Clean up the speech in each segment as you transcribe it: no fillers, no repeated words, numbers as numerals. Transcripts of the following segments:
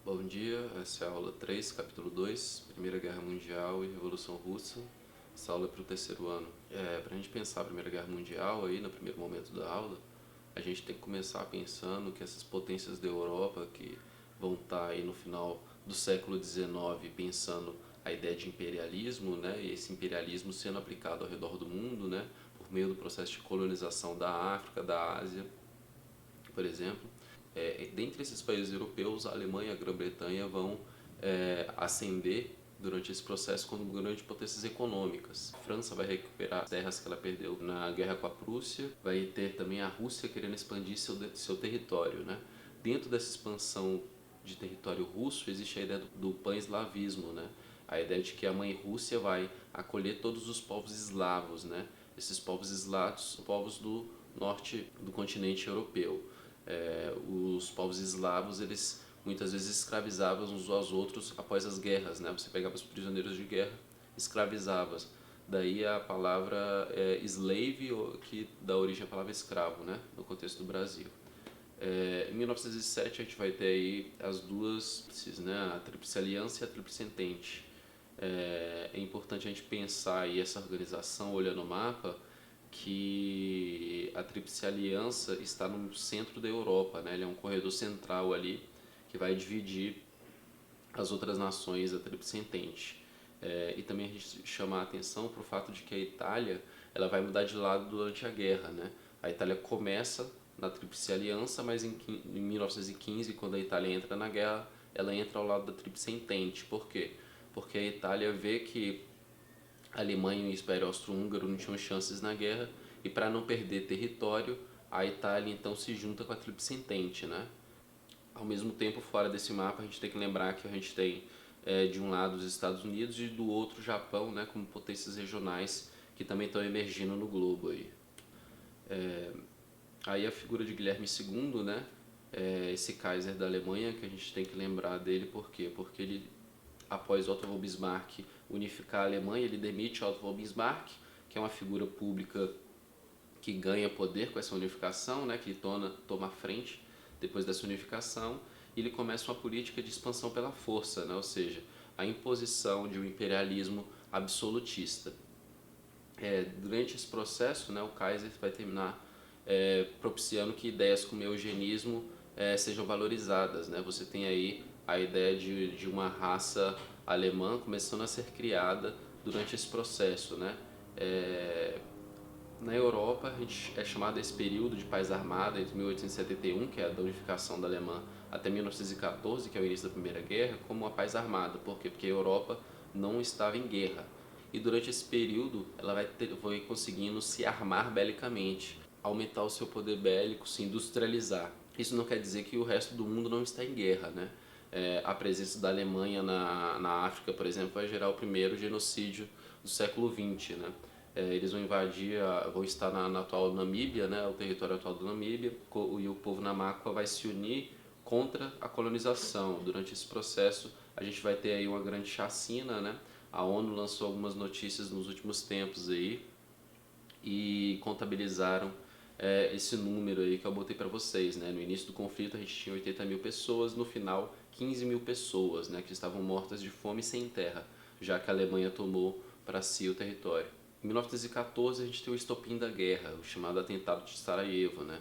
Bom dia, essa é a aula 3, capítulo 2, Primeira Guerra Mundial e Revolução Russa. Essa aula é para o terceiro ano. Para a gente pensar a Primeira Guerra Mundial, aí, no primeiro momento da aula, a gente tem que começar pensando que essas potências da Europa, que vão estar aí no final do século XIX, pensando a ideia de imperialismo, né, e esse imperialismo sendo aplicado ao redor do mundo, né, por meio do processo de colonização da África, da Ásia, por exemplo. Dentre esses países europeus, a Alemanha e a Grã-Bretanha vão ascender durante esse processo como grandes potências econômicas. A França vai recuperar as terras que ela perdeu na guerra com a Prússia, vai ter também a Rússia querendo expandir seu território, né? Dentro dessa expansão de território russo existe a ideia do pan-eslavismo, né? A ideia de que a mãe Rússia vai acolher todos os povos eslavos, né? Esses povos eslavos, povos do norte do continente europeu. Os povos eslavos, eles muitas vezes escravizavam uns aos outros após as guerras, né? Você pegava os prisioneiros de guerra, escravizava. Daí a palavra slave, que dá origem à palavra escravo, né? No contexto do Brasil. Em 1907 a gente vai ter aí as duas, né? A Tríplice Aliança e a Tríplice Entente. É importante a gente pensar aí essa organização olhando o mapa, que a Tríplice Aliança está no centro da Europa, né? Ele é um corredor central ali que vai dividir as outras nações da Tríplice Entente. E também a gente chama a atenção para o fato de que a Itália ela vai mudar de lado durante a guerra, né? A Itália começa na Tríplice Aliança, mas em 1915, quando a Itália entra na guerra, ela entra ao lado da Tríplice Entente. Por quê? Porque a Itália vê que a Alemanha e o Império Austro-Húngaro não tinham chances na guerra, e para não perder território, a Itália então se junta com a Tríplice Entente, né? Ao mesmo tempo, fora desse mapa, a gente tem que lembrar que a gente tem de um lado os Estados Unidos e do outro o Japão, né, como potências regionais que também estão emergindo no globo aí. Aí a figura de Guilherme II, né, esse Kaiser da Alemanha, que a gente tem que lembrar dele, por quê? Porque ele, após Otto von Bismarck unificar a Alemanha, ele demite Otto von Bismarck, que é uma figura pública que ganha poder com essa unificação, né, que toma a frente depois dessa unificação, e ele começa uma política de expansão pela força, né, ou seja, a imposição de um imperialismo absolutista. Durante esse processo, né, o Kaiser vai terminar propiciando que ideias como eugenismo sejam valorizadas, né? Você tem aí a ideia de uma raça alemã começando a ser criada durante esse processo, né? Na Europa, a gente é chamado esse período de paz armada entre 1871, que é a da unificação da Alemanha, até 1914, que é o início da Primeira Guerra, como a paz armada. Por quê? Porque a Europa não estava em guerra. E durante esse período, ela vai conseguindo se armar belicamente, aumentar o seu poder bélico, se industrializar. Isso não quer dizer que o resto do mundo não está em guerra, né? A presença da Alemanha na África, por exemplo, vai gerar o primeiro genocídio do século XX, né? Eles vão invadir, vão estar na atual Namíbia, né, o território atual da Namíbia, e o povo Namaqua vai se unir contra a colonização. Durante esse processo, a gente vai ter aí uma grande chacina, né? A ONU lançou algumas notícias nos últimos tempos aí e contabilizaram esse número aí que eu botei para vocês, né? No início do conflito a gente tinha 80 mil pessoas, no final 15 mil pessoas, né, que estavam mortas de fome e sem terra, já que a Alemanha tomou para si o território. Em 1914 a gente tem o estopim da guerra, o chamado atentado de Sarajevo, né?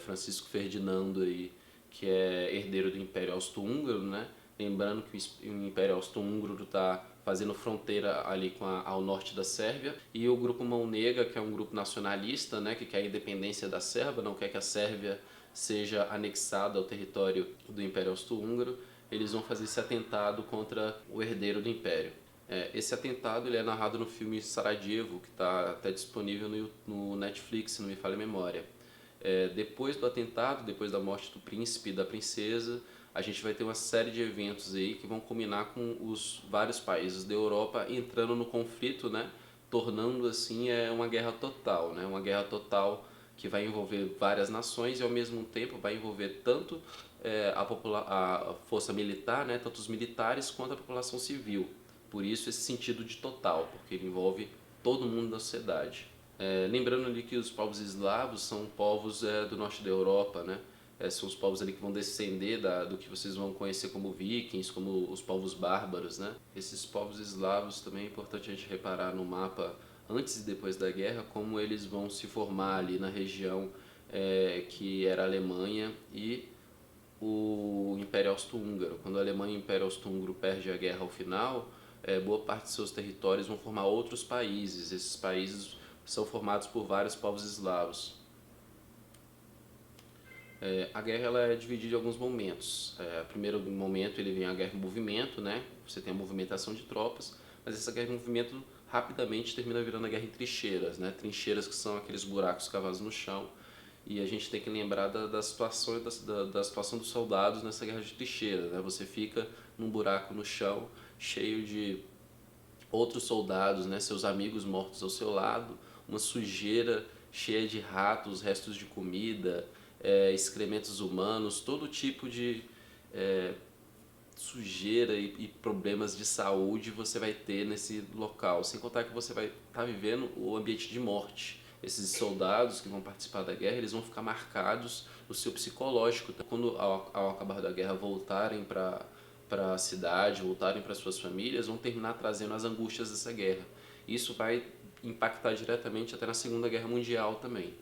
Francisco Ferdinando aí, que é herdeiro do Império Austro-Húngaro, né? Lembrando que o Império Austro-Húngaro está fazendo fronteira ali ao norte da Sérvia, e o grupo Mão Negra, que é um grupo nacionalista, né, que quer a independência da Sérvia, não quer que a Sérvia seja anexada ao território do Império Austro-Húngaro. Eles vão fazer esse atentado contra o herdeiro do Império. Esse atentado ele é narrado no filme Sarajevo, que está até disponível no Netflix, se não me falha a memória. Depois do atentado, depois da morte do príncipe e da princesa, a gente vai ter uma série de eventos aí que vão culminar com os vários países da Europa entrando no conflito, né? Tornando assim uma guerra total, né? Uma guerra total que vai envolver várias nações e ao mesmo tempo vai envolver tanto a força militar, né? Tanto os militares quanto a população civil. Por isso esse sentido de total, porque ele envolve todo mundo da sociedade. Lembrando ali que os povos eslavos são povos do norte da Europa, né? são os povos ali que vão descender do que vocês vão conhecer como vikings, como os povos bárbaros, né? Esses povos eslavos também é importante a gente reparar no mapa antes e depois da guerra, como eles vão se formar ali na região que era a Alemanha e o Império Austro-Húngaro. Quando a Alemanha e o Império Austro-Húngaro perde a guerra ao final, boa parte de seus territórios vão formar outros países. Esses países são formados por vários povos eslavos. A guerra ela é dividida em alguns momentos. Primeiro momento ele vem a guerra em movimento, né? Você tem a movimentação de tropas, mas essa guerra em movimento rapidamente termina virando a guerra em trincheiras, né? Trincheiras que são aqueles buracos cavados no chão, e a gente tem que lembrar da situação, da situação dos soldados nessa guerra de trincheiras, né? Você fica num buraco no chão cheio de outros soldados, né? Seus amigos mortos ao seu lado, uma sujeira cheia de ratos, restos de comida, excrementos humanos, todo tipo de sujeira e problemas de saúde você vai ter nesse local, sem contar que você vai estar vivendo o ambiente de morte. Esses soldados que vão participar da guerra, eles vão ficar marcados no seu psicológico. Quando ao acabar da guerra voltarem para a cidade, voltarem para suas famílias, vão terminar trazendo as angústias dessa guerra. Isso vai impactar diretamente até na Segunda Guerra Mundial também.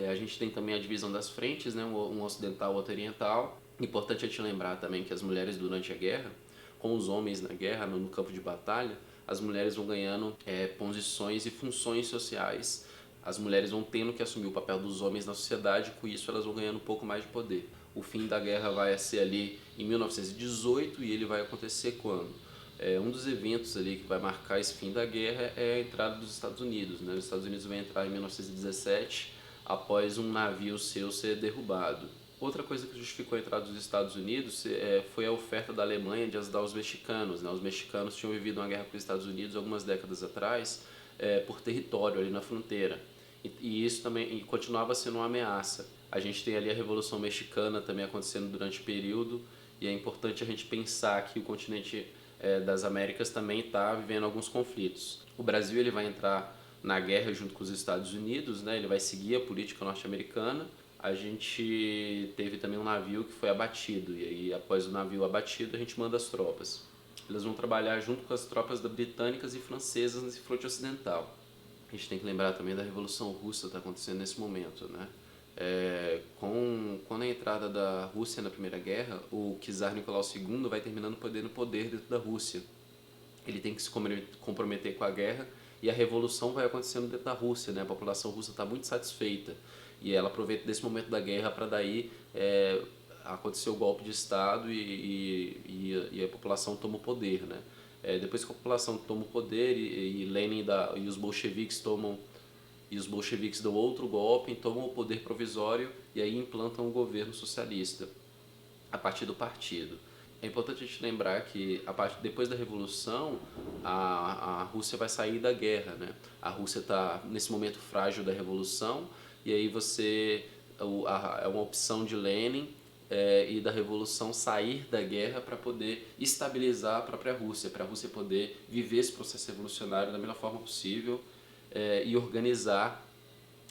A gente tem também a divisão das frentes, né? Um ocidental e outro oriental. Importante a gente lembrar também que as mulheres durante a guerra, com os homens na guerra, no campo de batalha, as mulheres vão ganhando posições e funções sociais. As mulheres vão tendo que assumir o papel dos homens na sociedade, com isso elas vão ganhando um pouco mais de poder. O fim da guerra vai ser ali em 1918 e ele vai acontecer quando? Um dos eventos ali que vai marcar esse fim da guerra é a entrada dos Estados Unidos, né? Os Estados Unidos vão entrar em 1917 após um navio seu ser derrubado. Outra coisa que justificou a entrada dos Estados Unidos foi a oferta da Alemanha de ajudar os mexicanos, né? Os mexicanos tinham vivido uma guerra com os Estados Unidos algumas décadas atrás por território ali na fronteira. E isso também continuava sendo uma ameaça. A gente tem ali a Revolução Mexicana também acontecendo durante o período, e é importante a gente pensar que o continente das Américas também está vivendo alguns conflitos. O Brasil ele vai entrar na guerra junto com os Estados Unidos, né? Ele vai seguir a política norte-americana. A gente teve também um navio que foi abatido, e aí após o navio abatido a gente manda as tropas. Eles vão trabalhar junto com as tropas britânicas e francesas nesse fronte ocidental. A gente tem que lembrar também da Revolução Russa que está acontecendo nesse momento, né? Com a entrada da Rússia na Primeira Guerra, o czar Nicolau II vai terminando perdendo poder dentro da Rússia. Ele tem que se comprometer com a guerra e a revolução vai acontecendo dentro da Rússia, né? A população russa está muito satisfeita e ela aproveita desse momento da guerra para daí acontecer o golpe de Estado e a população toma o poder, né? Depois que a população toma o poder e Lenin e os bolcheviques dão outro golpe, tomam o poder provisório e aí implantam um governo socialista a partir do partido. É importante a gente lembrar que depois da Revolução, a Rússia vai sair da guerra, né? A Rússia está nesse momento frágil da Revolução e aí é uma opção de Lenin e da Revolução sair da guerra para poder estabilizar a própria Rússia, para a Rússia poder viver esse processo revolucionário da melhor forma possível e organizar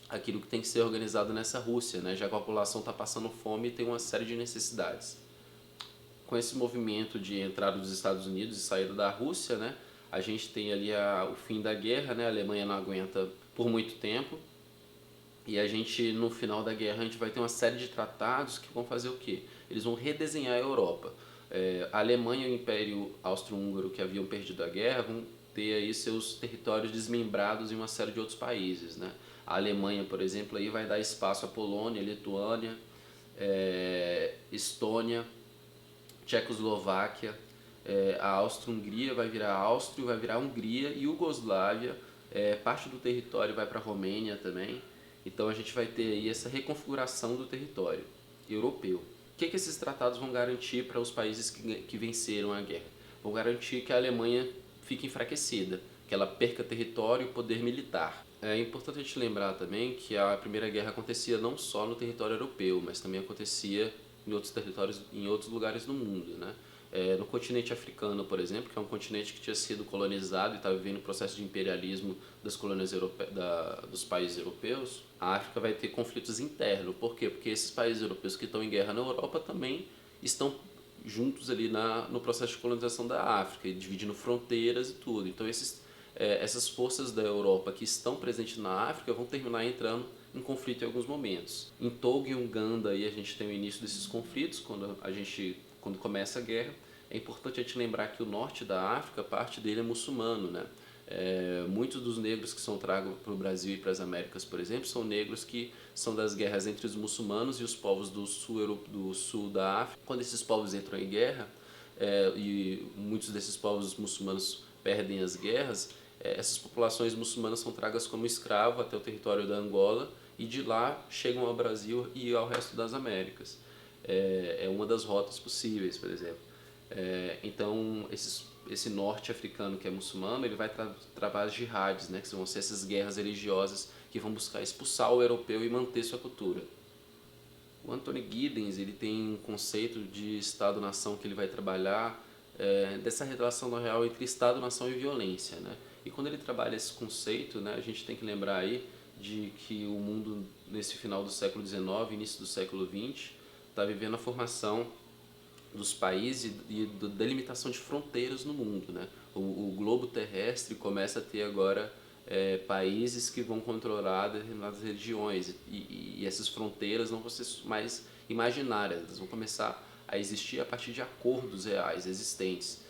aquilo que tem que ser organizado nessa Rússia, né? Já que a população está passando fome e tem uma série de necessidades. Com esse movimento de entrada dos Estados Unidos e saída da Rússia, né, a gente tem ali o fim da guerra, né, a Alemanha não aguenta por muito tempo, e a gente, no final da guerra, a gente vai ter uma série de tratados que vão fazer o quê? Eles vão redesenhar a Europa. A Alemanha e o Império Austro-Húngaro, que haviam perdido a guerra, vão ter aí seus territórios desmembrados em uma série de outros países, né? A Alemanha, por exemplo, aí vai dar espaço à Polônia, Lituânia, Estônia, Tchecoslováquia, a Áustria-Hungria vai virar Áustria, vai virar Hungria, e Iugoslávia, parte do território vai para a Romênia também. Então a gente vai ter aí essa reconfiguração do território europeu. O que esses tratados vão garantir para os países que venceram a guerra? Vão garantir que a Alemanha fique enfraquecida, que ela perca território e poder militar. É importante a gente lembrar também que a Primeira Guerra acontecia não só no território europeu, mas também acontecia em outros territórios, em outros lugares do mundo, né? No continente africano, por exemplo, que é um continente que tinha sido colonizado e estava vivendo o processo de imperialismo das colônias dos países europeus, a África vai ter conflitos internos. Por quê? Porque esses países europeus que estão em guerra na Europa também estão juntos ali no processo de colonização da África, e dividindo fronteiras e tudo. Então essas forças da Europa que estão presentes na África vão terminar entrando em conflito em alguns momentos. Em Togo e Uganda aí a gente tem o início desses conflitos, quando começa a guerra. É importante a gente lembrar que o norte da África, parte dele é muçulmano, né? Muitos dos negros que são tragos para o Brasil e para as Américas, por exemplo, são negros que são das guerras entre os muçulmanos e os povos do sul da África. Quando esses povos entram em guerra, e muitos desses povos muçulmanos perdem as guerras, essas populações muçulmanas são tragas como escravo até o território da Angola e de lá chegam ao Brasil e ao resto das Américas. É uma das rotas possíveis, por exemplo. Então, esse norte africano que é muçulmano, ele vai travar as jihadis, né, que vão ser essas guerras religiosas que vão buscar expulsar o europeu e manter sua cultura. O Anthony Giddens, ele tem um conceito de Estado-nação que ele vai trabalhar, dessa relação na real entre Estado, nação e violência, né? E quando ele trabalha esse conceito, né, a gente tem que lembrar aí de que o mundo nesse final do século XIX, início do século XX, está vivendo a formação dos países e da delimitação de fronteiras no mundo, né? O globo terrestre começa a ter agora países que vão controlar determinadas regiões e essas fronteiras não vão ser mais imaginárias, elas vão começar a existir a partir de acordos reais existentes.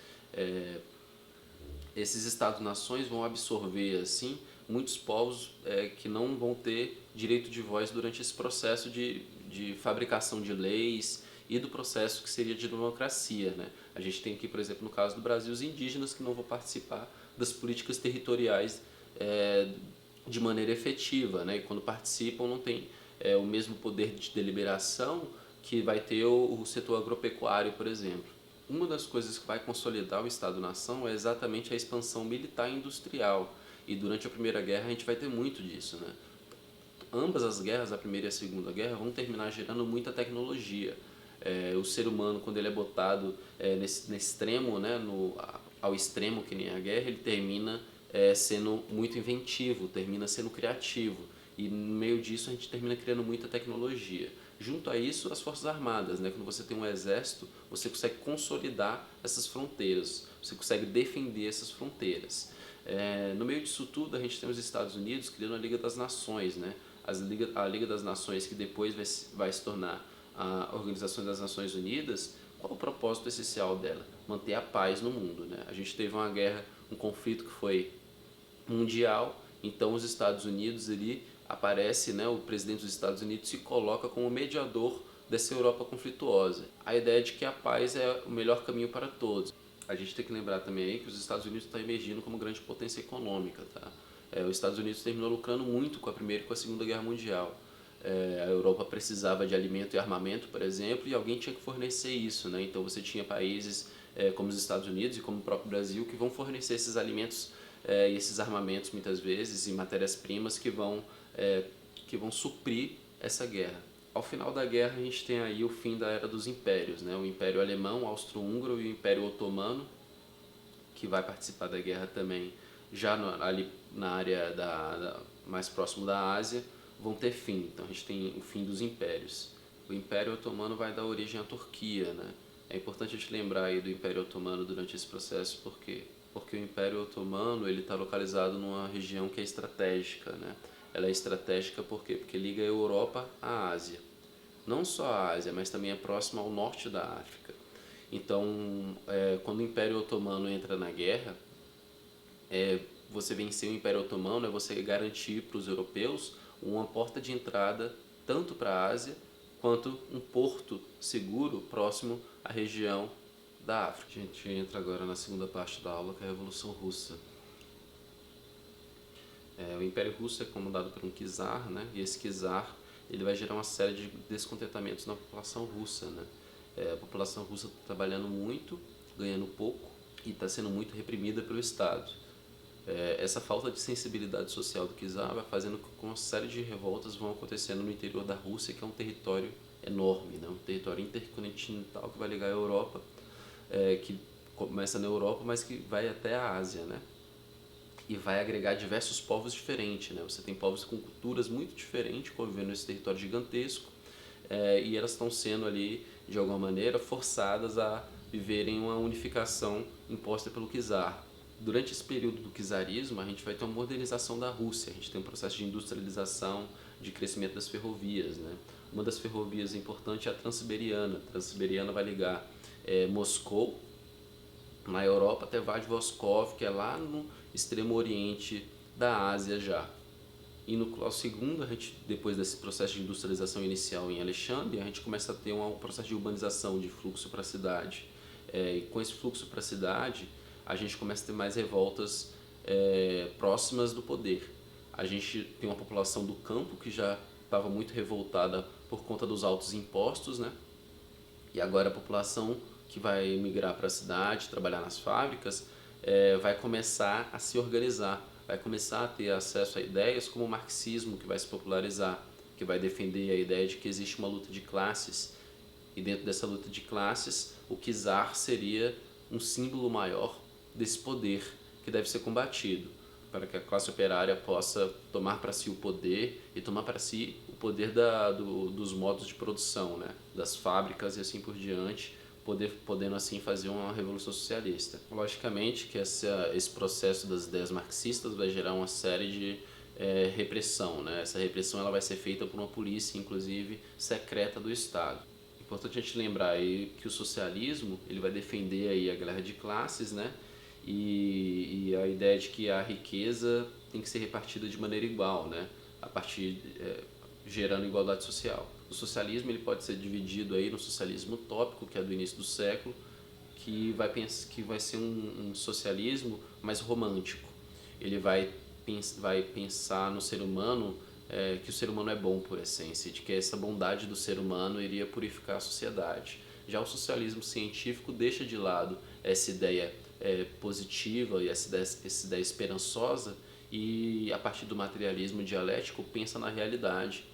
Esses Estados-nações vão absorver assim muitos povos que não vão ter direito de voz durante esse processo de fabricação de leis e do processo que seria de democracia, né? A gente tem aqui, por exemplo, no caso do Brasil, os indígenas que não vão participar das políticas territoriais de maneira efetiva, né? E quando participam não tem o mesmo poder de deliberação que vai ter o setor agropecuário, por exemplo. Uma das coisas que vai consolidar o Estado-nação é exatamente a expansão militar e industrial. E durante a Primeira Guerra a gente vai ter muito disso, né? Ambas as guerras, a Primeira e a Segunda Guerra, vão terminar gerando muita tecnologia. O ser humano, quando ele é botado nesse extremo, né, ao extremo que nem a guerra, ele termina sendo muito inventivo, termina sendo criativo. E no meio disso a gente termina criando muita tecnologia. Junto a isso, as Forças Armadas, né? Quando você tem um exército, você consegue consolidar essas fronteiras, você consegue defender essas fronteiras. No meio disso tudo, a gente tem os Estados Unidos criando a Liga das Nações, né? A Liga das Nações, que depois vai se tornar a Organização das Nações Unidas. Qual o propósito essencial dela? Manter a paz no mundo, né? A gente teve uma guerra, um conflito que foi mundial, então os Estados Unidos ali aparece, né, o presidente dos Estados Unidos se coloca como mediador dessa Europa conflituosa. A ideia de que a paz é o melhor caminho para todos. A gente tem que lembrar também aí que os Estados Unidos estão emergindo como grande potência econômica, tá? Os Estados Unidos terminou lucrando muito com a Primeira e com a Segunda Guerra Mundial. A Europa precisava de alimento e armamento, por exemplo, e alguém tinha que fornecer isso, né? Então você tinha países como os Estados Unidos e como o próprio Brasil que vão fornecer esses alimentos e esses armamentos muitas vezes e matérias-primas que vão suprir essa guerra. Ao final da guerra a gente tem aí o fim da era dos impérios, né? O Império Alemão, Austro-Húngaro e o Império Otomano, que vai participar da guerra também já ali na área mais próximo da Ásia, vão ter fim. Então a gente tem o fim dos impérios. O Império Otomano vai dar origem à Turquia, né? É importante a gente lembrar aí do Império Otomano durante esse processo, porque o Império Otomano ele está localizado numa região que é estratégica, né? Ela é estratégica por quê? Porque liga a Europa à Ásia. Não só a Ásia, mas também é próxima ao norte da África. Então, quando o Império Otomano entra na guerra, você vencer o Império Otomano é você garantir para os europeus uma porta de entrada tanto para a Ásia quanto um porto seguro próximo à região da África. A gente entra agora na segunda parte da aula, que é a Revolução Russa. O Império Russo é comandado por um czar, né? E esse czar ele vai gerar uma série de descontentamentos na população russa, né? A população russa está trabalhando muito, ganhando pouco e está sendo muito reprimida pelo Estado. Essa falta de sensibilidade social do czar vai fazendo com que uma série de revoltas vão acontecendo no interior da Rússia, que é um território enorme, né? Um território intercontinental que vai ligar a Europa que começa na Europa, mas que vai até a Ásia, né? E vai agregar diversos povos diferentes, né? Você tem povos com culturas muito diferentes convivendo nesse território gigantesco, e elas estão sendo ali, de alguma maneira, forçadas a viverem uma unificação imposta pelo czar. Durante esse período do czarismo, a gente vai ter uma modernização da Rússia, a gente tem um processo de industrialização, de crescimento das ferrovias, né? Uma das ferrovias importantes é a Transiberiana. A Transiberiana vai ligar Moscou, na Europa, até Vladivostok, que é lá no extremo oriente da Ásia já. E no Cláudio II, a gente, depois desse processo de industrialização inicial em Alexandre, a gente começa a ter um processo de urbanização, de fluxo para a cidade. E com esse fluxo para a cidade, a gente começa a ter mais revoltas próximas do poder. A gente tem uma população do campo que já estava muito revoltada por conta dos altos impostos, né? E agora a população que vai migrar para a cidade, trabalhar nas fábricas, vai começar a se organizar, vai começar a ter acesso a ideias como o marxismo, que vai se popularizar, que vai defender a ideia de que existe uma luta de classes, e dentro dessa luta de classes, o czar seria um símbolo maior desse poder que deve ser combatido, para que a classe operária possa tomar para si o poder e tomar para si o poder dos modos de produção, né? Das fábricas e assim por diante, podendo assim fazer uma revolução socialista. Logicamente que esse processo das ideias marxistas vai gerar uma série de repressão, né? Essa repressão ela vai ser feita por uma polícia, inclusive secreta do Estado. Importante a gente lembrar aí que o socialismo ele vai defender aí a guerra de classes, né? E a ideia de que a riqueza tem que ser repartida de maneira igual, né? A partir gerando igualdade social. O socialismo ele pode ser dividido aí no socialismo utópico, que é do início do século, que vai ser um socialismo mais romântico. Ele vai pensar no ser humano, que o ser humano é bom por essência, de que essa bondade do ser humano iria purificar a sociedade. Já o socialismo científico deixa de lado essa ideia positiva e essa ideia esperançosa, e a partir do materialismo dialético pensa na realidade,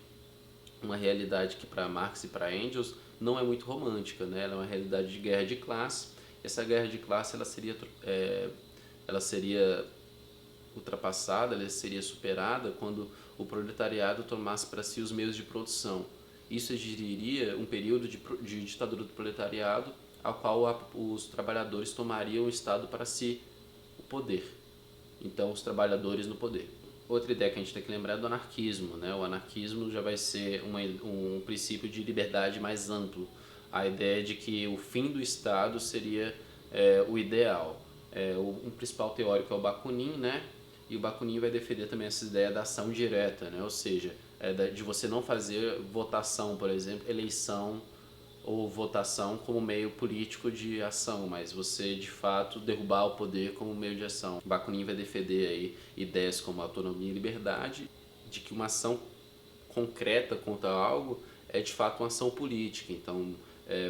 uma realidade que para Marx e para Engels não é muito romântica, né? Ela é uma realidade de guerra de classe. Essa guerra de classe ela seria ultrapassada, ela seria superada quando o proletariado tomasse para si os meios de produção. Isso exigiria um período de ditadura do proletariado, ao qual os trabalhadores tomariam o Estado para si, o poder. Então, os trabalhadores no poder. Outra ideia que a gente tem que lembrar é do anarquismo, né? O anarquismo já vai ser um princípio de liberdade mais amplo. A ideia de que o fim do Estado seria o ideal. Um principal teórico é o Bakunin, né? E o Bakunin vai defender também essa ideia da ação direta, né? Ou seja, de você não fazer votação, por exemplo, eleição ou votação como meio político de ação, mas você de fato derrubar o poder como meio de ação. Bakunin vai defender aí ideias como autonomia e liberdade, de que uma ação concreta contra algo é de fato uma ação política. Então,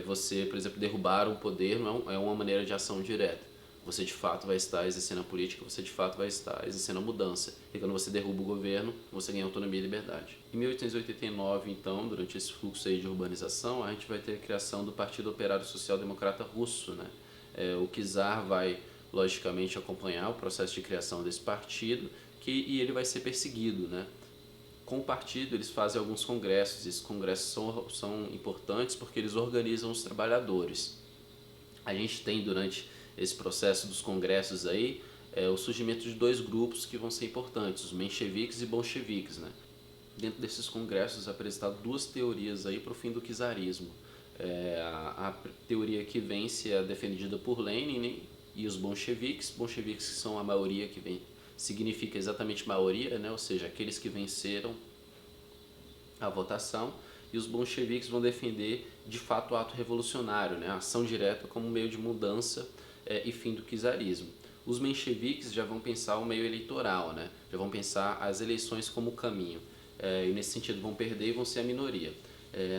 você, por exemplo, derrubar um poder não é uma maneira de ação direta. Você de fato vai estar exercendo a política, você de fato vai estar exercendo a mudança. E quando você derruba o governo, você ganha autonomia e liberdade. Em 1889, então, durante esse fluxo aí de urbanização, a gente vai ter a criação do Partido Operário Social Democrata Russo, né? O czar vai, logicamente, acompanhar o processo de criação desse partido e ele vai ser perseguido, né? Com o partido, eles fazem alguns congressos. Esses congressos são importantes porque eles organizam os trabalhadores. A gente tem, durante esse processo dos congressos aí, o surgimento de dois grupos que vão ser importantes, os mencheviques e bolcheviques, né? Dentro desses congressos apresentaram duas teorias aí para o fim do czarismo. A teoria que vence é defendida por Lenin, né? E os bolcheviques que são a maioria que vem, significa exatamente maioria, né? Ou seja, aqueles que venceram a votação, e os bolcheviques vão defender de fato o ato revolucionário, né? A ação direta como meio de mudança e fim do czarismo. Os mencheviques já vão pensar o meio eleitoral, né? Já vão pensar as eleições como caminho, e nesse sentido vão perder e vão ser a minoria.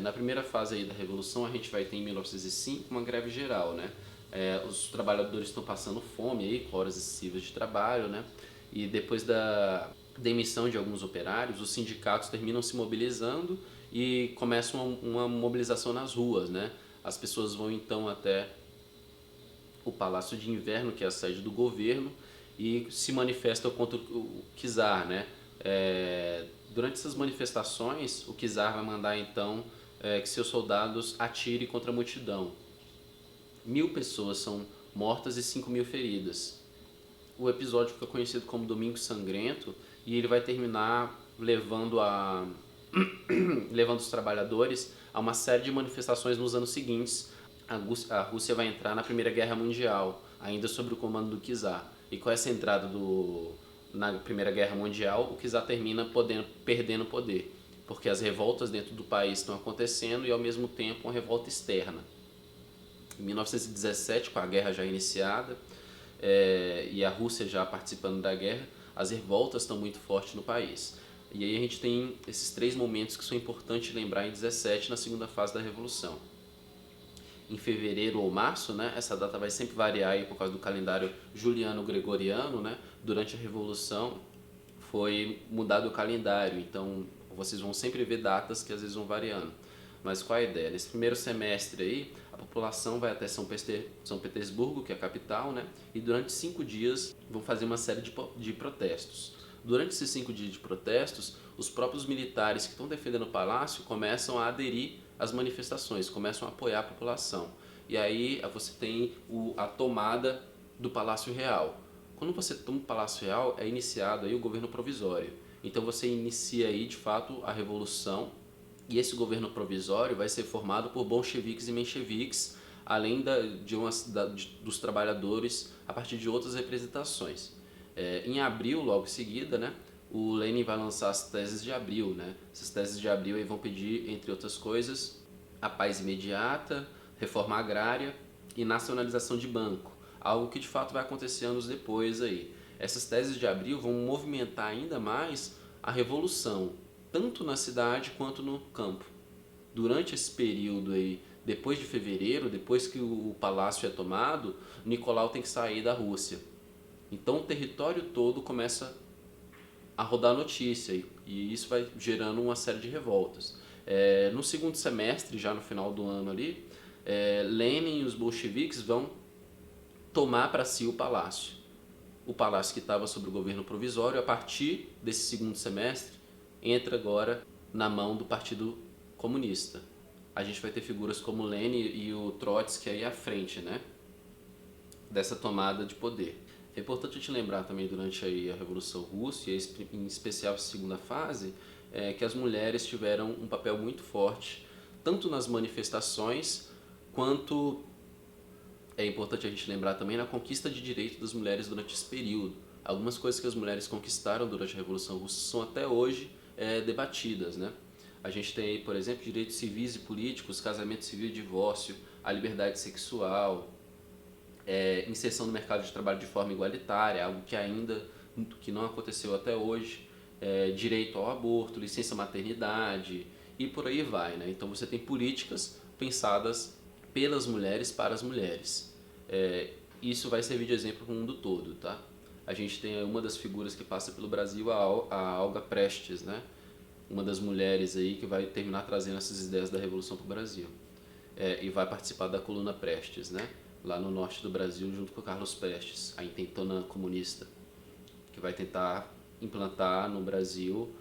Na primeira fase aí da Revolução, a gente vai ter em 1905 uma greve geral, né? Os trabalhadores estão passando fome aí, com horas excessivas de trabalho, né? E depois da demissão de alguns operários, os sindicatos terminam se mobilizando e começam uma mobilização nas ruas, né? As pessoas vão então até o Palácio de Inverno, que é a sede do governo, e se manifestam contra o czar, né? Durante essas manifestações, o czar vai mandar então que seus soldados atirem contra a multidão. 1.000 pessoas são mortas e 5.000 feridas. O episódio fica conhecido como Domingo Sangrento e ele vai terminar levando os trabalhadores a uma série de manifestações nos anos seguintes. A Rússia vai entrar na Primeira Guerra Mundial, ainda sob o comando do czar. E com essa entrada na Primeira Guerra Mundial, o czar termina perdendo poder, porque as revoltas dentro do país estão acontecendo e ao mesmo tempo uma revolta externa. Em 1917, com a guerra já iniciada e a Rússia já participando da guerra, as revoltas estão muito fortes no país. E aí a gente tem esses 3 momentos que são importantes lembrar em 17, na segunda fase da Revolução. Em fevereiro ou março, né, essa data vai sempre variar aí por causa do calendário juliano-gregoriano, né? Durante a Revolução foi mudado o calendário, então vocês vão sempre ver datas que às vezes vão variando. Mas qual a ideia? Nesse primeiro semestre aí, a população vai até São Petersburgo, que é a capital, né? E durante 5 dias vão fazer uma série de protestos. Durante esses 5 dias de protestos, os próprios militares que estão defendendo o palácio começam a aderir às manifestações, começam a apoiar a população. E aí você tem a tomada do Palácio Real. Quando você toma o Palácio Real, é iniciado aí o governo provisório. Então você inicia aí, de fato, a revolução, e esse governo provisório vai ser formado por bolcheviques e mencheviques, além dos trabalhadores a partir de outras representações. Em abril, logo em seguida, né, o Lenin vai lançar as teses de abril. Né? Essas teses de abril aí vão pedir, entre outras coisas, a paz imediata, reforma agrária e nacionalização de banco, algo que de fato vai acontecer anos depois aí. Essas teses de abril vão movimentar ainda mais a revolução, tanto na cidade quanto no campo. Durante esse período aí, depois de fevereiro, depois que o palácio é tomado, Nicolau tem que sair da Rússia. Então o território todo começa a rodar notícia e isso vai gerando uma série de revoltas. No segundo semestre, já no final do ano ali, Lenin e os bolcheviques vão tomar para si o palácio. O palácio que estava sob o governo provisório, a partir desse segundo semestre, entra agora na mão do Partido Comunista. A gente vai ter figuras como Lenin e o Trotsky aí à frente, né, dessa tomada de poder. É importante a gente lembrar também durante aí a Revolução Russa, e em especial a segunda fase, que as mulheres tiveram um papel muito forte, tanto nas manifestações, quanto é importante a gente lembrar também na conquista de direitos das mulheres durante esse período. Algumas coisas que as mulheres conquistaram durante a Revolução Russa são até hoje debatidas, né? A gente tem aí, por exemplo, direitos civis e políticos, casamento civil e divórcio, a liberdade sexual, inserção no mercado de trabalho de forma igualitária, algo que não aconteceu até hoje, direito ao aborto, licença maternidade e por aí vai, né? Então você tem políticas pensadas pelas mulheres para as mulheres. Isso vai servir de exemplo para o mundo todo, tá? A gente tem uma das figuras que passa pelo Brasil, a Olga Prestes, né? Uma das mulheres aí que vai terminar trazendo essas ideias da Revolução para o Brasil. E vai participar da coluna Prestes, né? Lá no norte do Brasil, junto com o Carlos Prestes, a intentona comunista, que vai tentar implantar no Brasil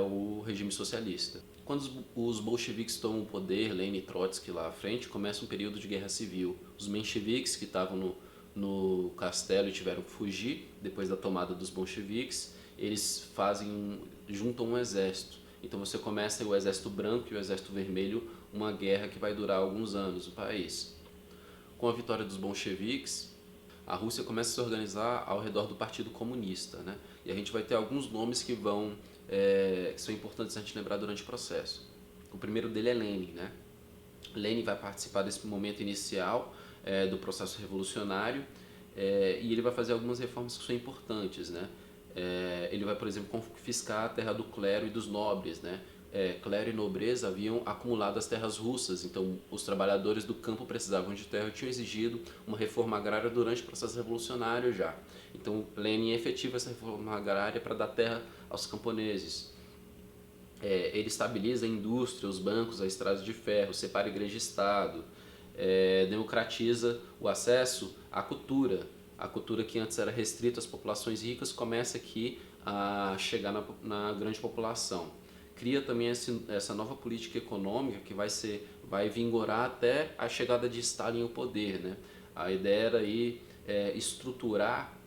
o regime socialista. Quando os bolcheviques tomam o poder, Lenin e Trotsky lá à frente, começa um período de guerra civil. Os mencheviques, que estavam no castelo e tiveram que fugir depois da tomada dos bolcheviques, eles juntam um exército. Então você começa o exército branco e o exército vermelho, uma guerra que vai durar alguns anos no país. Com a vitória dos bolcheviques, a Rússia começa a se organizar ao redor do Partido Comunista, né? E a gente vai ter alguns nomes que são importantes a gente lembrar durante o processo. O primeiro dele é Lenin, né? Lenin vai participar desse momento inicial do processo revolucionário e ele vai fazer algumas reformas que são importantes, né? Ele vai, por exemplo, confiscar a terra do clero e dos nobres, né? Clero e nobreza haviam acumulado as terras russas, então os trabalhadores do campo precisavam de terra e tinham exigido uma reforma agrária durante o processo revolucionário já. Então Lenin efetiva essa reforma agrária para dar terra aos camponeses. Ele estabiliza a indústria, os bancos, a estrada de ferro, separa igreja e Estado. democratiza o acesso à cultura. A cultura que antes era restrita às populações ricas começa aqui a chegar na grande população. Cria também essa nova política econômica que vai vigorar até a chegada de Stalin ao poder, né? A ideia era aí estruturar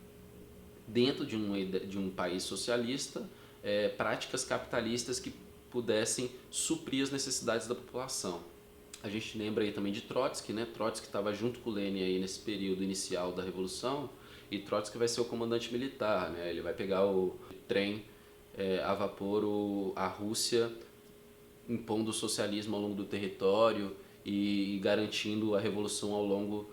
dentro de um país socialista práticas capitalistas que pudessem suprir as necessidades da população. A gente lembra aí também de Trotsky, né? Trotsky estava junto com Lenin aí nesse período inicial da Revolução, e Trotsky vai ser o comandante militar, né? Ele vai pegar o trem a vapor a Rússia, impondo o socialismo ao longo do território e garantindo a revolução ao longo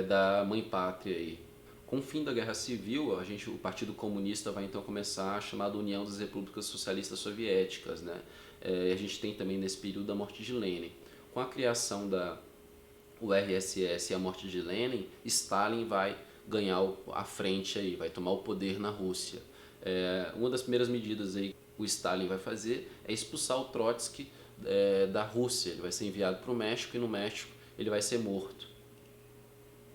da mãe pátria aí. Com o fim da Guerra Civil, o Partido Comunista vai então começar a chamada União das Repúblicas Socialistas Soviéticas, né? A gente tem também nesse período a morte de Lenin. Com a criação da URSS e a morte de Lenin, Stalin vai ganhar a frente aí, vai tomar o poder na Rússia. Uma das primeiras medidas aí que o Stalin vai fazer é expulsar o Trotsky da Rússia. Ele vai ser enviado para o México e no México ele vai ser morto.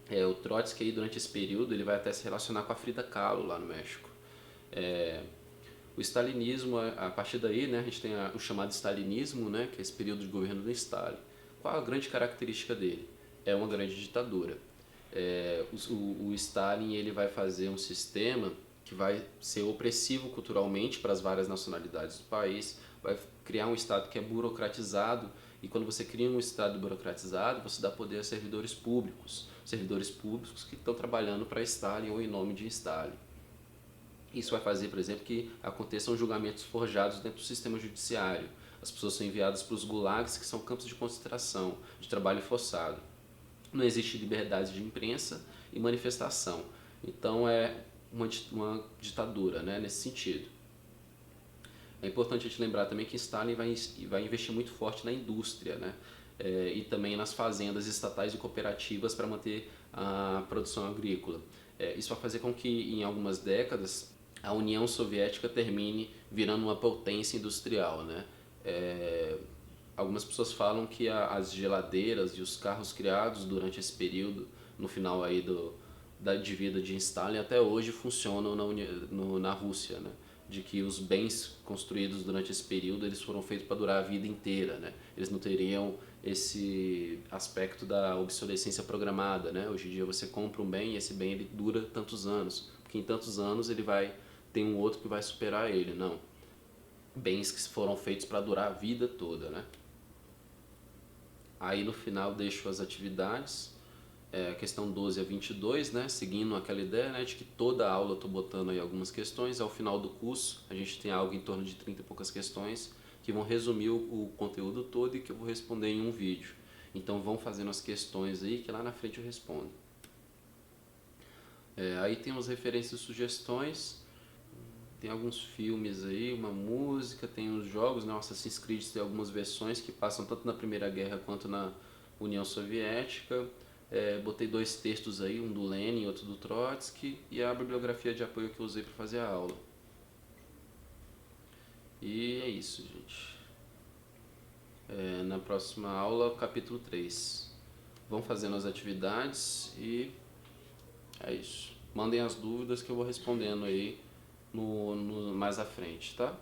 O Trotsky aí, durante esse período ele vai até se relacionar com a Frida Kahlo lá no México. O stalinismo, a partir daí, né, a gente tem o chamado stalinismo, né, que é esse período de governo do Stalin. Qual a grande característica dele? É uma grande ditadura. O Stalin ele vai fazer um sistema que vai ser opressivo culturalmente para as várias nacionalidades do país, vai criar um Estado que é burocratizado, e quando você cria um Estado burocratizado, você dá poder a servidores públicos que estão trabalhando para Stalin ou em nome de Stalin. Isso vai fazer, por exemplo, que aconteçam julgamentos forjados dentro do sistema judiciário. As pessoas são enviadas para os gulags, que são campos de concentração, de trabalho forçado. Não existe liberdade de imprensa e manifestação. Então é uma ditadura, né, nesse sentido. É importante a gente lembrar também que Stalin vai investir muito forte na indústria, né, e também nas fazendas estatais e cooperativas para manter a produção agrícola. Isso vai fazer com que em algumas décadas a União Soviética termine virando uma potência industrial, né? Algumas pessoas falam que as geladeiras e os carros criados durante esse período, no final aí de vida de Stalin, até hoje funcionam na Rússia, né? De que os bens construídos durante esse período eles foram feitos para durar a vida inteira, né? Eles não teriam esse aspecto da obsolescência programada, né? Hoje em dia você compra um bem e esse bem ele dura tantos anos, porque em tantos anos ele vai ter um outro que vai superar ele, não. Bens que foram feitos para durar a vida toda, né? Aí no final deixo as atividades, questão 12 a 22, né? Seguindo aquela ideia, né, de que toda aula eu estou botando aí algumas questões. Ao final do curso a gente tem algo em torno de 30 e poucas questões que vão resumir o conteúdo todo e que eu vou responder em um vídeo. Então vão fazendo as questões aí que lá na frente eu respondo. Aí tem umas referências e sugestões. Tem alguns filmes aí, uma música, tem os jogos, né? O Assassin's Creed tem algumas versões que passam tanto na Primeira Guerra quanto na União Soviética. Botei 2 textos aí, um do Lenin e outro do Trotsky, e a bibliografia de apoio que eu usei para fazer a aula. E é isso, gente. Na próxima aula, capítulo 3. Vão fazendo as atividades e é isso. Mandem as dúvidas que eu vou respondendo aí mais à frente, tá?